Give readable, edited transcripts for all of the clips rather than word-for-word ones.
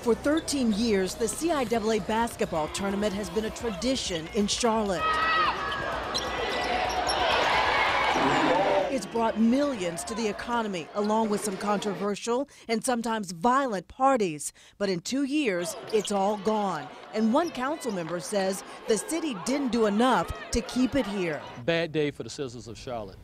For 13 years, the CIAA basketball tournament has been a tradition in Charlotte. It's brought millions to the economy, along with some controversial and sometimes violent parties. But in 2 years, it's all gone. And one council member says the city didn't do enough to keep it here. Bad day for the citizens of Charlotte.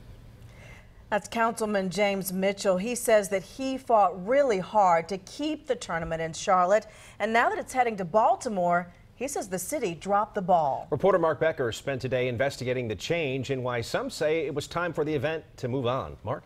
That's Councilman James Mitchell. He says that he fought really hard to keep the tournament in Charlotte. And now that it's heading to Baltimore, he says the city dropped the ball. Reporter Mark Becker spent today investigating the change and why some say it was time for the event to move on. Mark?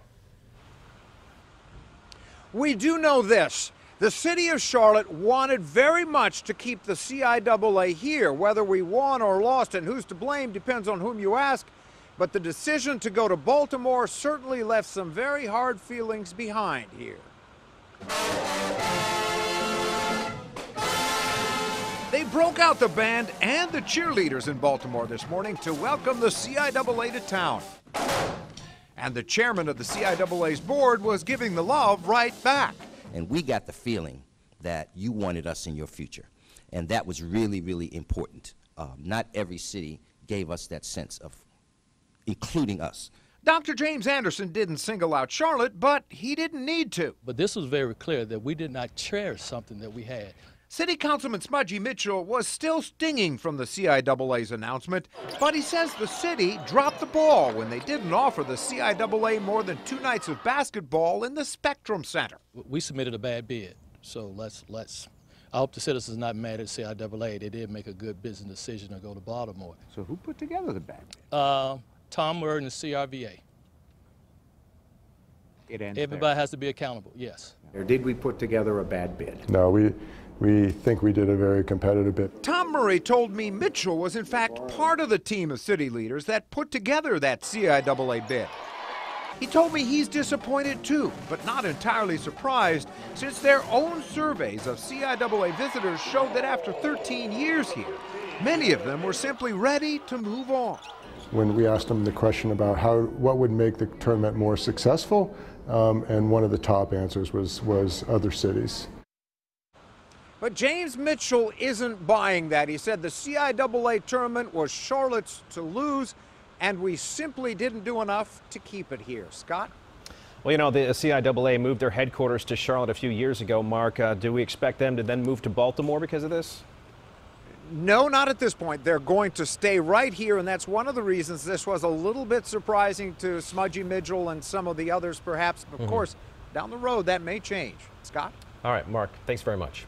We do know this. The city of Charlotte wanted very much to keep the CIAA here. Whether we won or lost and who's to blame depends on whom you ask. But the decision to go to Baltimore certainly left some very hard feelings behind here. They broke out the band and the cheerleaders in Baltimore this morning to welcome the CIAA to town. And the chairman of the CIAA's board was giving the love right back. And we got the feeling that you wanted us in your future. And that was really, really important. Not every city gave us that sense of including us. Dr. James Anderson didn't single out Charlotte, but he didn't need to. But this was very clear that we did not cherish something that we had. City Councilman Smudgy Mitchell was still stinging from the CIAA's announcement, but he says the city dropped the ball when they didn't offer the CIAA more than 2 nights of basketball in the Spectrum Center. We submitted a bad bid, so I hope the citizens are not mad at CIAA. They did make a good business decision to go to Baltimore. So who put together the bad bid? Tom Murray and the CRVA. It ends Everybody has to be accountable, yes. Or did we put together a bad bid? No, we think we did a very competitive bid. Tom Murray told me Mitchell was in fact part of the team of city leaders that put together that CIAA bid. He told me he's disappointed too, but not entirely surprised, since their own surveys of CIAA visitors showed that after 13 years here, many of them were simply ready to move on. When we asked them the question about what would make the tournament more successful, and one of the top answers was other cities. But James Mitchell isn't buying that. He said the CIAA tournament was Charlotte's to lose, and we simply didn't do enough to keep it here. Scott? Well, you know, the CIAA moved their headquarters to Charlotte a few years ago. Mark, do we expect them to then move to Baltimore because of this? No, not at this point. They're going to stay right here, and that's one of the reasons this was a little bit surprising to Smudgy Mitchell and some of the others, perhaps. Of course, down the road, that may change. Scott? All right, Mark, thanks very much.